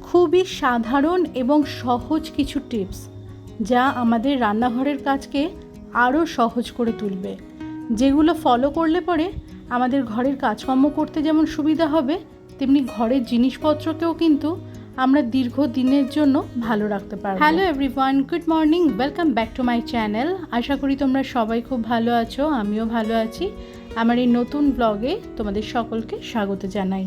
খুবই সাধারণ এবং সহজ কিছু টিপস যা আমাদের রান্নাঘরের কাজকে আরও সহজ করে তুলবে, যেগুলো ফলো করলে পরে আমাদের ঘরের কাজকর্ম করতে যেমন সুবিধা হবে, তেমনি ঘরের জিনিসপত্রকেও কিন্তু আমরা দীর্ঘদিনের জন্য ভালো রাখতে পারবো। Hello everyone, good morning, welcome back to my channel. আশা করি তোমরা সবাই খুব ভালো আছো, আমিও ভালো আছি। আমার এই নতুন ব্লগে তোমাদের সকলকে স্বাগত জানাই।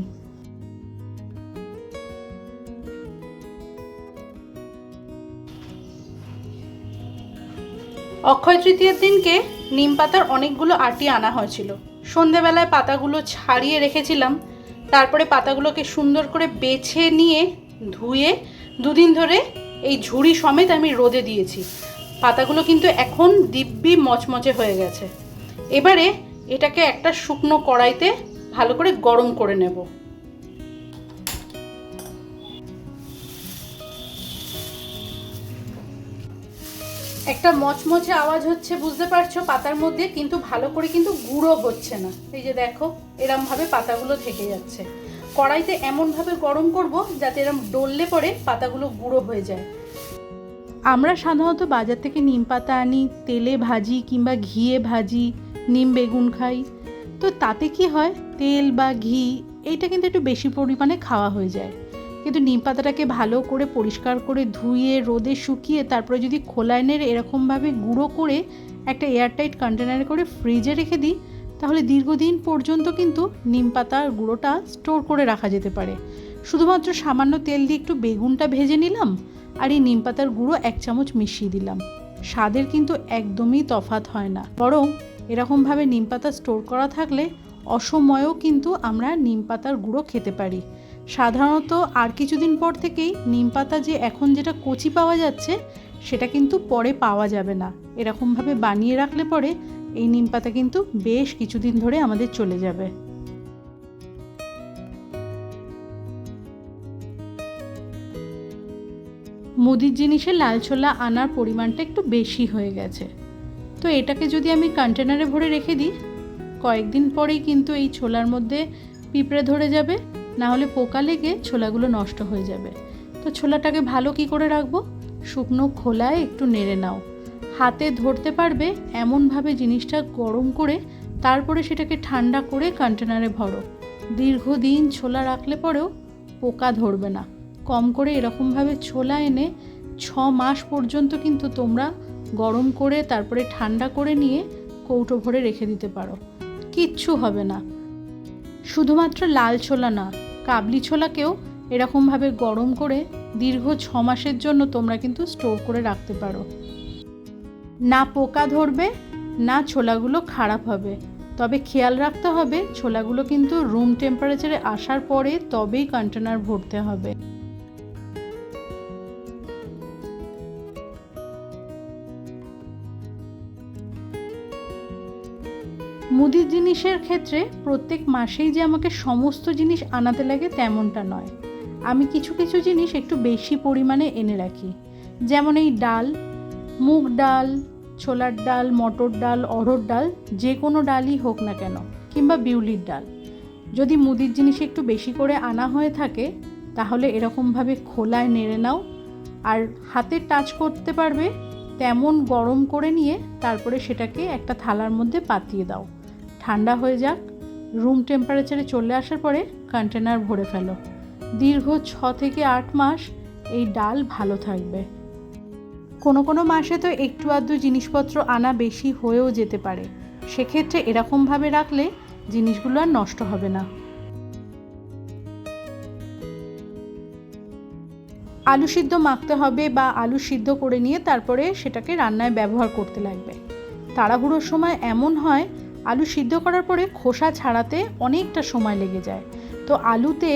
অক্ষয় তৃতীয়ার দিনকে নিম পাতার অনেকগুলো আটি আনা হয়েছিল। সন্ধেবেলায় পাতাগুলো ছাড়িয়ে রেখেছিলাম, তারপরে পাতাগুলোকে সুন্দর করে বেছে নিয়ে ধুয়ে দুদিন ধরে এই ঝুড়ি সমেত আমি রোদে দিয়েছি। পাতাগুলো কিন্তু এখন দিব্যি মচমচে হয়ে গেছে। এবারে এটাকে একটা শুকনো কড়াইতে ভালো করে গরম করে নেব। একটা মচমচে আওয়াজ হচ্ছে, বুঝতে পারছো পাতার মধ্যে, কিন্তু ভালো করে কিন্তু গুঁড়ো হচ্ছে না। এই যে দেখো, এরমভাবে পাতাগুলো থেকে যাচ্ছে। কড়াইতে এমনভাবে গরম করব যাতে এরম ডললে পরে পাতাগুলো গুঁড়ো হয়ে যায়। আমরা সাধারণত বাজার থেকে নিম পাতা আনি, তেলে ভাজি কিংবা ঘিয়ে ভাজি, নিম বেগুন খাই। তো তাতে কি হয়, তেল বা ঘি এইটা কিন্তু একটু বেশি পরিমাণে খাওয়া হয়ে যায়। কিন্তু নিম পাতাটাকে ভালো করে পরিষ্কার করে ধুয়ে রোদে শুকিয়ে তারপরে যদি খোলায় নেড়ে এরকমভাবে গুঁড়ো করে একটা এয়ারটাইট কন্টেনারে করে ফ্রিজে রেখে দিই, তাহলে দীর্ঘদিন পর্যন্ত কিন্তু নিম পাতার গুঁড়োটা স্টোর করে রাখা যেতে পারে। শুধুমাত্র সামান্য তেল দিয়ে একটু বেগুনটা ভেজে নিলাম আর এই নিম পাতার গুঁড়ো 1 চামচ মিশিয়ে দিলাম। স্বাদের কিন্তু একদমই তফাৎ হয় না, বরং এরকমভাবে নিম পাতা স্টোর করা থাকলে অসময়েও কিন্তু আমরা নিম পাতার গুঁড়ো খেতে পারি। সাধারণত আর কিছুদিন পর থেকেই নিম পাতা যে এখন যেটা কচি পাওয়া যাচ্ছে সেটা কিন্তু পরে পাওয়া যাবে না। এরকমভাবে বানিয়ে রাখলে পরে এই নিম পাতা কিন্তু বেশ কিছুদিন ধরে আমাদের চলে যাবে। মুদির জিনিসে লাল ছোলা আনার পরিমাণটা একটু বেশি হয়ে গেছে। তো এটাকে যদি আমি কন্টেনারে ভরে রেখে দিই, কয়েকদিন পরেই কিন্তু এই ছোলার মধ্যে পিঁপড়ে ধরে যাবে, না হলে পোকা লেগে ছোলাগুলো নষ্ট হয়ে যাবে। তো ছোলাটাকে ভালো কি করে রাখবো, শুকনো খোলায় একটু নেড়ে নাও। হাতে ধরতে পারবে এমনভাবে জিনিসটা গরম করে তারপরে সেটাকে ঠান্ডা করে কন্টেনারে ভরো। দীর্ঘদিন ছোলা রাখলে পরেও পোকা ধরবে না। কম করে এরকমভাবে ছোলা এনে 6 মাস পর্যন্ত কিন্তু তোমরা গরম করে তারপরে ঠান্ডা করে নিয়ে কৌটো ভরে রেখে দিতে পারো, কিচ্ছু হবে না। শুধুমাত্র লাল ছোলা না, কাবলি ছোলাকেও এরকমভাবে গরম করে দীর্ঘ 6 মাসের জন্য তোমরা কিন্তু স্টোর করে রাখতে পারো। না পোকা ধরবে, না ছোলাগুলো খারাপ হবে। তবে খেয়াল রাখতে হবে ছোলাগুলো কিন্তু রুম টেম্পারেচারে আসার পরে তবেই কন্টেনার ভরতে হবে। মুদির জিনিসের ক্ষেত্রে প্রত্যেক মাসেই যে আমাকে সমস্ত জিনিস আনাতে লাগে তেমনটা নয়। আমি কিছু কিছু জিনিস একটু বেশি পরিমাণে এনে রাখি। যেমন এই ডাল, মুগ ডাল, ছোলার ডাল, মটর ডাল, অড়হর ডাল, যে কোনো ডালই হোক না কেন, কিংবা বিউলির ডাল। যদি মুদির জিনিস একটু বেশি করে আনা হয়ে থাকে তাহলে এরকমভাবে খোলায় নেড়ে নাও, আর হাতে টাচ করতে পারবে তেমন গরম করে নিয়ে তারপরে সেটাকে একটা থালার মধ্যে পাতিয়ে দাও। ঠান্ডা হয়ে যাক, রুম টেম্পারেচারে চলে আসার পরে কন্টেনার ভরে ফেলো। দীর্ঘ 6 থেকে 8 মাস এই ডাল ভালো থাকবে। কোনো কোনো মাসে তো একটু আধটু জিনিসপত্র আনা বেশি হয়েও যেতে পারে, সেক্ষেত্রে এরকমভাবে রাখলে জিনিসগুলো আর নষ্ট হবে না। আলু সিদ্ধ মাখতে হবে বা আলু সিদ্ধ করে নিয়ে তারপরে সেটাকে রান্নায় ব্যবহার করতে লাগবে। তাড়াহুড়োর সময় এমন হয় আলু সিদ্ধ করার পরে খোসা ছাড়াতে অনেকটা সময় লেগে যায়। তো আলুতে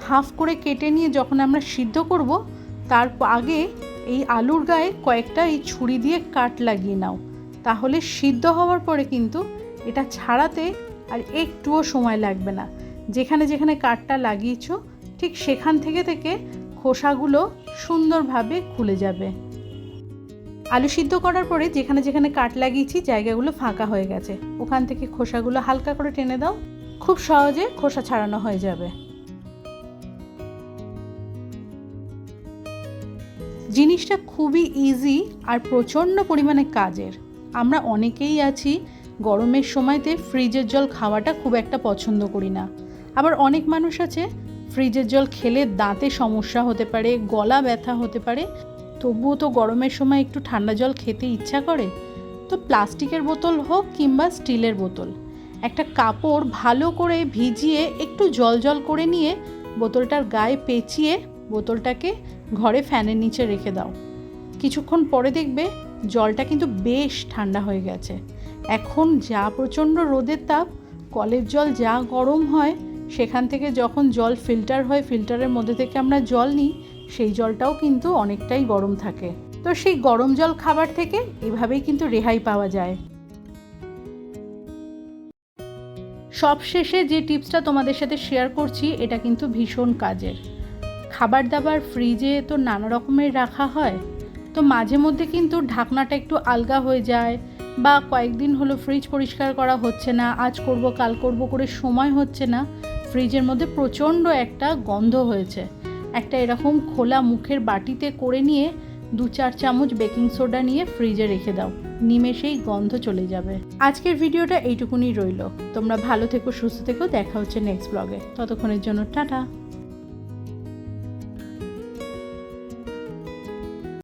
হাফ করে কেটে নিয়ে যখন আমরা সিদ্ধ করব, তার আগে এই আলুর গায়ে কয়েকটা এই ছুরি দিয়ে কাট লাগিয়ে নাও, তাহলে সিদ্ধ হওয়ার পরে কিন্তু এটা ছাড়াতে আর একটুও সময় লাগবে না। যেখানে যেখানে কাটটা লাগিয়েছো ঠিক সেখান থেকে থেকে খোসাগুলো সুন্দরভাবে খুলে যাবে। আলু সিদ্ধ করার পরে যেখানে যেখানে কাট লাগিয়েছি জায়গাগুলো ফাঁকা হয়ে গেছে, ওখান থেকে খোসাগুলো হালকা করে টেনে দাও, খুব সহজে খোসা ছাড়ানো হয়ে যাবে। জিনিসটা খুবই ইজি আর প্রচণ্ড পরিমাণে কাজের। আমরা অনেকেই আছি গরমের সময়তে ফ্রিজের জল খাওয়াটা খুব একটা পছন্দ করি না। আবার অনেক মানুষ আছে ফ্রিজের জল খেলে দাঁতে সমস্যা হতে পারে, গলা ব্যথা হতে পারে, তবুও তো গরমের সময় একটু ঠান্ডা জল খেতে ইচ্ছা করে। তো প্লাস্টিকের বোতল হোক কিংবা স্টিলের বোতল, একটা কাপড় ভালো করে ভিজিয়ে একটু জল জল করে নিয়ে বোতলটার গায়ে পেঁচিয়ে বোতলটাকে ঘরে ফ্যানের নিচে রেখে দাও। কিছুক্ষণ পরে দেখবে জলটা কিন্তু বেশ ঠান্ডা হয়ে গেছে। এখন যা প্রচণ্ড রোদের তাপ, কলের জল যা গরম হয়, সেখান থেকে যখন জল ফিল্টার হয়, ফিল্টারের মধ্যে থেকে আমরা জল নিই, সেই জলটাও কিন্তু অনেকটাই গরম থাকে। তো সেই গরম জল খাবার থেকে এভাবেই কিন্তু রেহাই পাওয়া যায়। সবশেষে যে টিপসটা তোমাদের সাথে শেয়ার করছি, এটা কিন্তু ভীষণ কাজের। খাবার দাবার ফ্রিজে তো নানা রকমের রাখা হয়, তো মাঝে মধ্যে কিন্তু ঢাকনাটা একটু আলগা হয়ে যায়, বা কয়েকদিন হলো ফ্রিজ পরিষ্কার করা হচ্ছে না, আজ করব কাল করব করে সময় হচ্ছে না, ফ্রিজের মধ্যে প্রচণ্ড একটা গন্ধ হয়েছে। একটা এরকম খোলা মুখের বাটিতে করে নিয়ে 2-4 চামচ বেকিং সোডা নিয়ে ফ্রিজে রেখে দাও, নিমেষেই গন্ধ চলে যাবে। আজকের ভিডিওটা এইটুকুনি রইল। তোমরা ভালো থেকো, সুস্থ থেকো, দেখা হচ্ছে নেক্সট ব্লগে। ততক্ষণের জন্য টাটা।